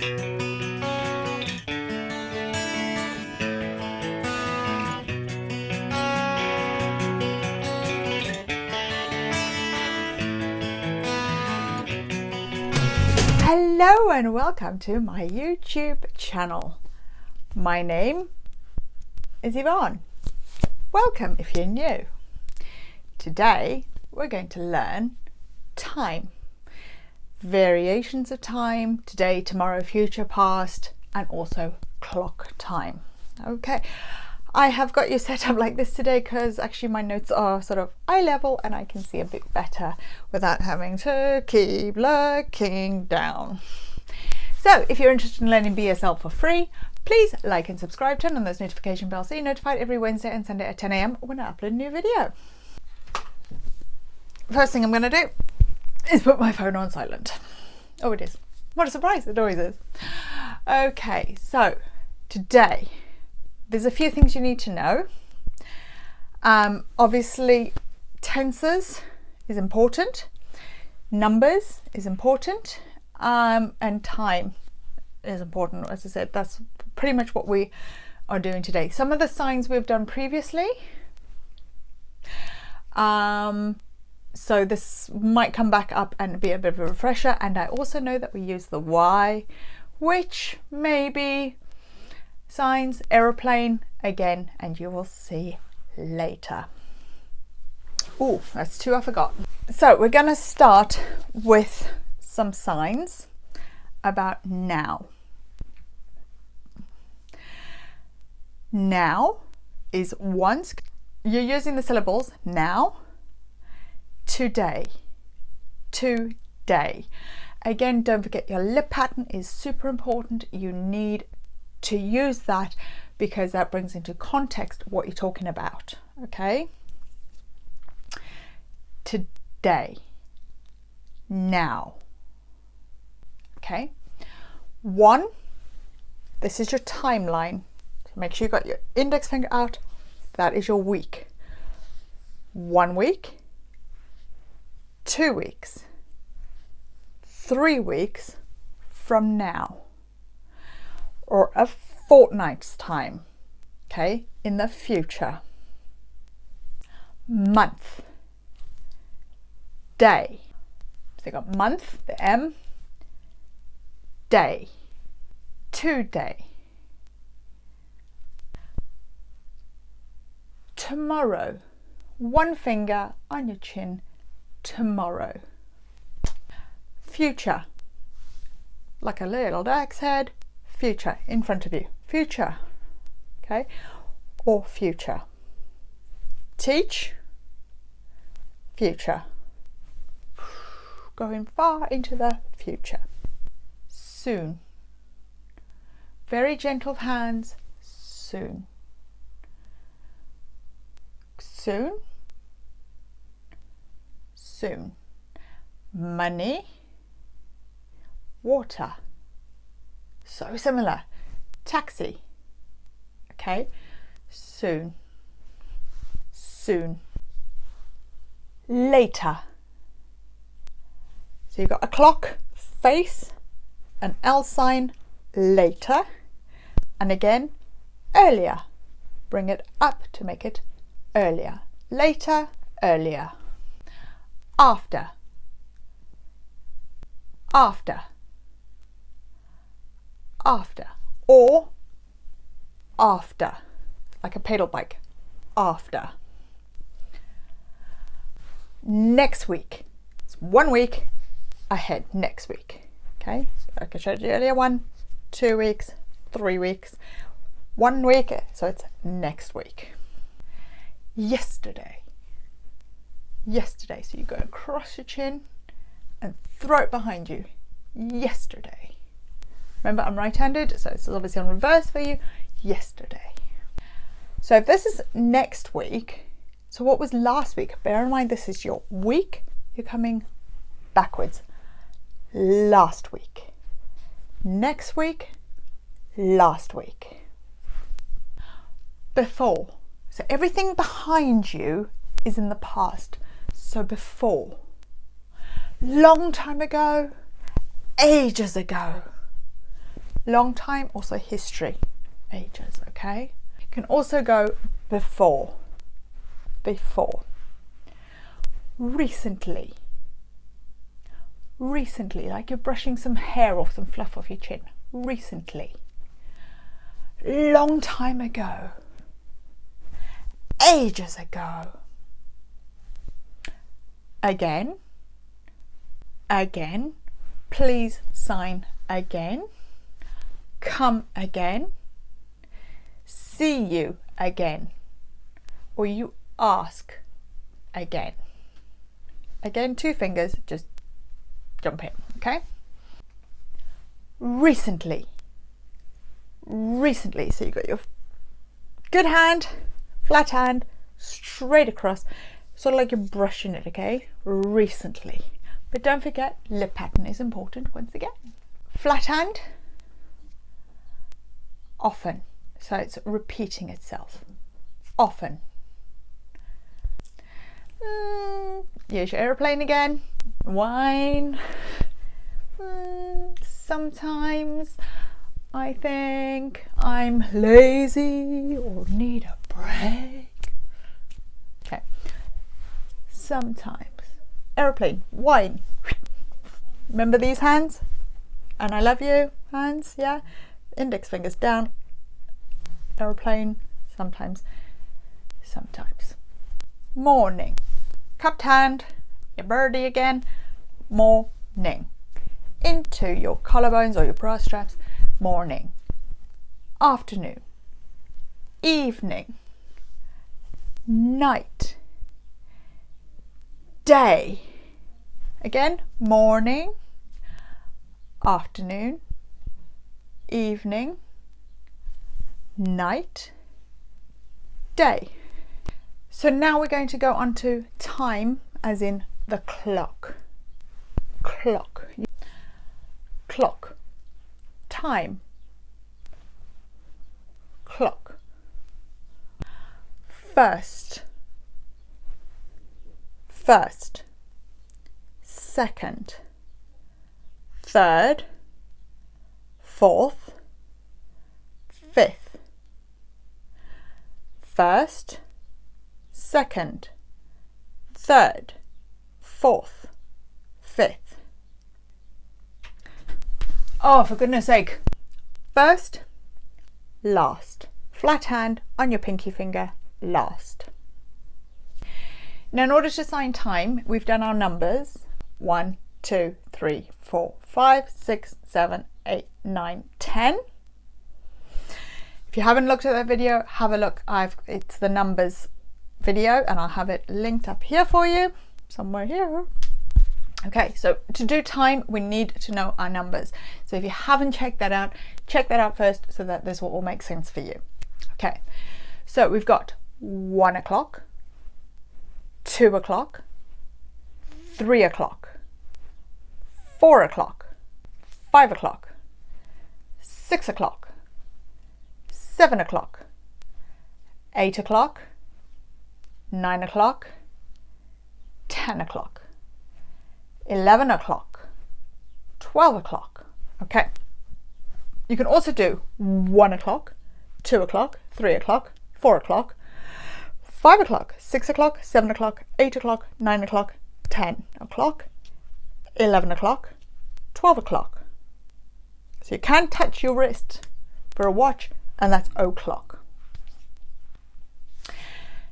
Hello and welcome to my YouTube channel. My name is Yvonne. Welcome if you're new. Today we're going to learn time. Variations of time, today, tomorrow, future, past, and also clock time. Okay, I have got you set up like this today because actually my notes are sort of eye level and I can see a bit better without having to keep looking down. So if you're interested in learning BSL for free, please like and subscribe, turn on those notification bells so you're notified every Wednesday and Sunday at 10 AM when I upload a new video. First thing I'm going to do is put my phone on silent. Oh, it is. What a surprise, it always is. Okay, so today there's a few things you need to know. Obviously, tenses is important, numbers is important, and time is important. As I said, that's pretty much what we are doing today. Some of the signs we've done previously. So this might come back up and be a bit of a refresher. And I also know that we use the Y, which may be signs, aeroplane again, and you will see later. Oh, that's two I forgot. So we're going to start with some signs about now. Now is once you're using the syllables now, today, today. Again, don't forget your lip pattern is super important. You need to use that because that brings into context what you're talking about. Okay, today, now. Okay, one, this is your timeline. So make sure you got your index finger out. That is your week. 1 week, 2 weeks, 3 weeks from now, or a fortnight's time, okay, in the future. Month, day. So you got month, the M, day, today. Tomorrow, one finger on your chin, tomorrow. Future, like a little duck's head, future in front of you, future, okay, or future. Teach, future, going far into the future. Soon, very gentle hands, soon. Soon, soon. Money, water. So similar. Taxi, okay, soon, soon. Later. So you've got a clock, face, an L sign, later, and again, earlier. Bring it up to make it earlier. Later, earlier. After, after, after, or after, like a pedal bike, after. Next week, it's 1 week ahead, next week, okay? Like I showed you earlier, 1, 2 weeks, 3 weeks, 1 week, so it's next week. Yesterday, yesterday, so you go across your chin and throw it behind you, yesterday. Remember, I'm right-handed, so it's obviously on reverse for you, yesterday. So if this is next week, so what was last week? Bear in mind, this is your week, you're coming backwards. Last week. Next week, last week. Before. So everything behind you is in the past. So before. Long time ago, ages ago. long time, also history, ages, okay? You can also go before, recently, like you're brushing some hair off, some fluff off your chin, recently, long time ago, ages ago, again, please sign again, come again, see you again, or you ask again. Again, 2 fingers, just jump in, okay? Recently, so you've got your good hand, flat hand, straight across, sort of like you're brushing it, okay? Recently. But don't forget, lip pattern is important once again. Flat hand, often. So it's repeating itself. Often. Use your aeroplane again. Whine. Sometimes I think I'm lazy or need a break. Okay. Sometimes. Aeroplane. Whine. Remember these hands? And I love you hands, yeah? Index fingers down. Aeroplane. Sometimes. Morning. Cupped hand. Your birdie again. Morning. Into your collarbones or your bra straps. Morning. Afternoon. Evening. Night. Day. Again, morning, afternoon, evening, night, day. So now we're going to go on to time, as in the clock. Clock. Time. Clock. First. Second. Third. Fourth. Fifth. First. Second. Third. Fourth. Fifth. Oh, for goodness sake. First. Last. Flat hand on your pinky finger. Last. Now, in order to sign time, we've done our numbers 1, 2, 3, 4, 5, 6, 7, 8, 9, 10. If you haven't looked at that video, have a look. It's the numbers video, and I'll have it linked up here for you, somewhere here. Okay, so to do time, we need to know our numbers. So if you haven't checked that out, check that out first so that this will all make sense for you. Okay, so we've got 1 o'clock, 2 o'clock, 3 o'clock, 4 o'clock, 5 o'clock, 6 o'clock, 7 o'clock, 8 o'clock, 9 o'clock, 10 o'clock, 11 o'clock, 12 o'clock. Okay. You can also do 1 o'clock, 2 o'clock, 3 o'clock, 4 o'clock, 5 o'clock, 6 o'clock, 7 o'clock, 8 o'clock, 9 o'clock, 10 o'clock, 11 o'clock, 12 o'clock. So you can't touch your wrist for a watch, and that's o'clock.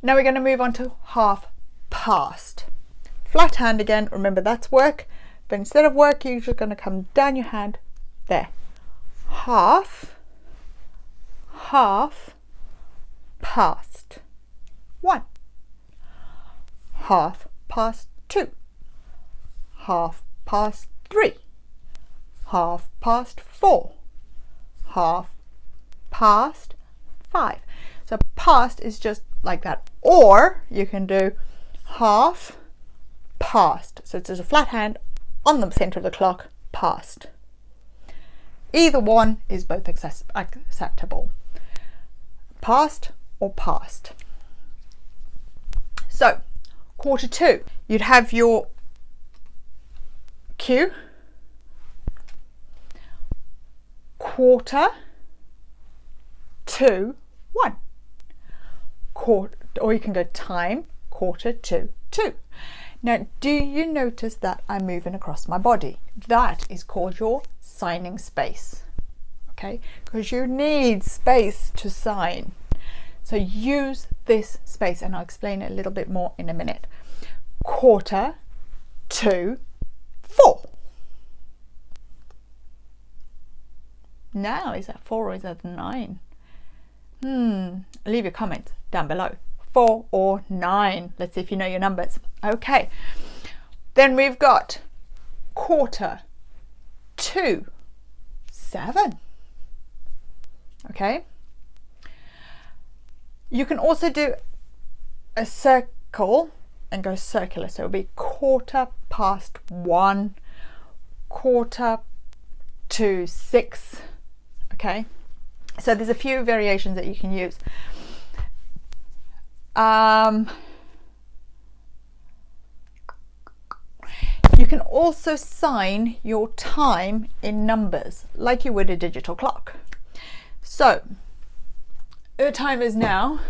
Now we're going to move on to half past. Flat hand again, remember that's work, but instead of work, you're just going to come down your hand there. Half past 1, half past 2, half past 3, half past 4, half past 5. So past is just like that, or you can do half past. So it's just a flat hand on the center of the clock, past. Either one is both acceptable. Past or past. So, 1:45, you'd have your cue. quarter to 1. Or you can go time, quarter to 2. Now, do you notice that I'm moving across my body? That is called your signing space. Okay, because you need space to sign. So use this space, and I'll explain it a little bit more in a minute. Quarter to 4. Now, is that 4 or is that 9? Leave your comments down below. 4 or 9. Let's see if you know your numbers. Okay. Then we've got quarter to 7. Okay. You can also do a circle and go circular. So it'll be quarter past 1, quarter to 6. Okay. So there's a few variations that you can use. You can also sign your time in numbers like you would a digital clock. So the time is now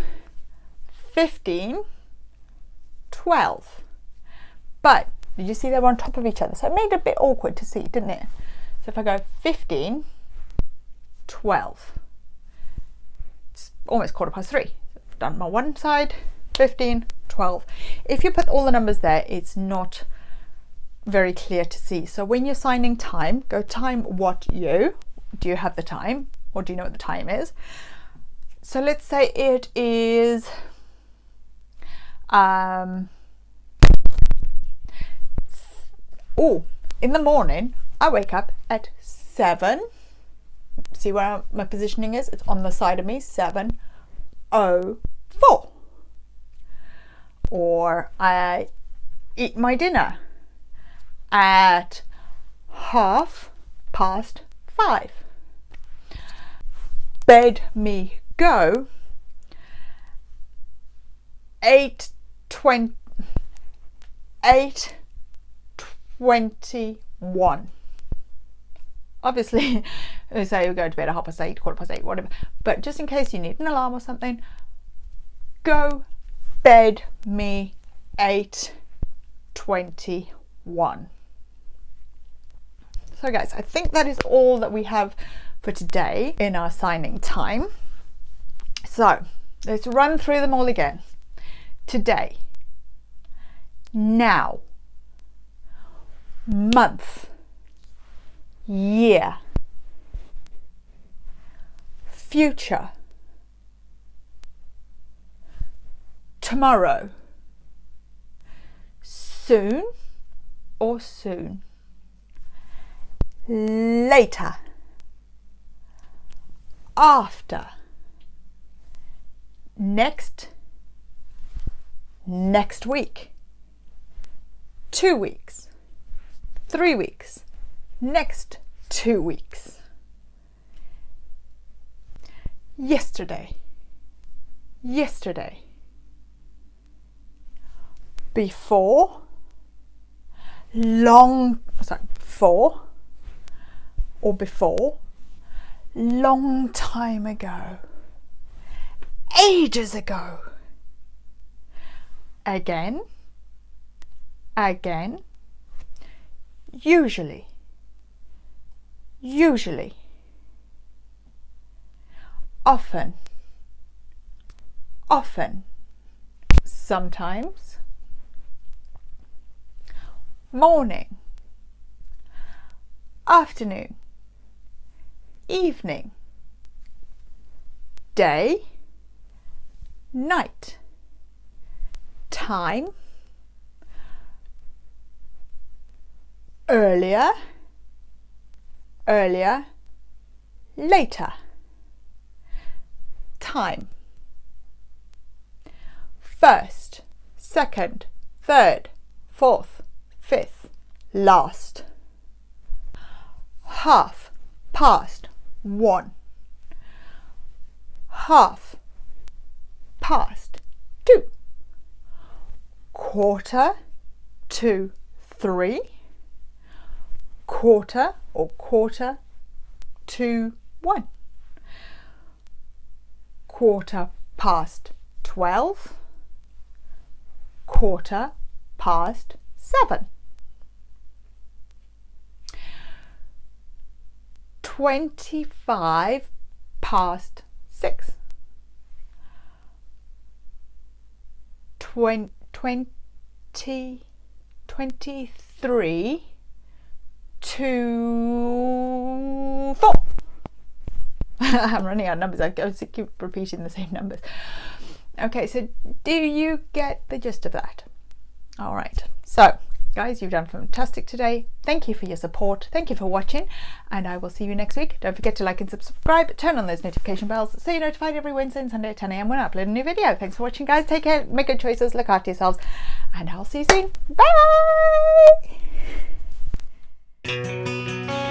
15:12. But did you see they were on top of each other? So it made it a bit awkward to see, didn't it? So if I go 15:12, it's almost 3:15. I've done my one side, 15:12. If you put all the numbers there, it's not very clear to see. So when you're signing time, go time what you. Do you have the time, or do you know what the time is? So let's say it is in the morning. I wake up at 7. See where my positioning is? It's on the side of me. 7:04. Or I eat my dinner at 5:30. Bed me go 8:21. Obviously, say you go to bed at 8:30, 8:15, whatever. But just in case you need an alarm or something, go bed me 8:21. So guys, I think that is all that we have for today in our signing time. So let's run through them all again. Today, now, month, year, future, tomorrow, soon or soon, later, after, next week, 2 weeks, 3 weeks, next 2 weeks, yesterday, before, before, long time ago, ages ago, again, usually, often, sometimes, morning, afternoon, evening, day, night, time, earlier, later, time, first, second, third, fourth, fifth, last, half past 1, half past 2, quarter to 3, quarter to 1. 12:15. 7:15. 25 past 6. 23 to 4. I'm running out of numbers. I keep repeating the same numbers. Okay, so do you get the gist of that? All right. So, guys, you've done fantastic today. Thank you for your support. Thank you for watching, and I will see you next week. Don't forget to like and subscribe. Turn on those notification bells so you're notified every Wednesday and Sunday at 10 a.m. when I upload a new video. Thanks for watching, guys. Take care. Make good choices. Look after yourselves, and I'll see you soon. Bye.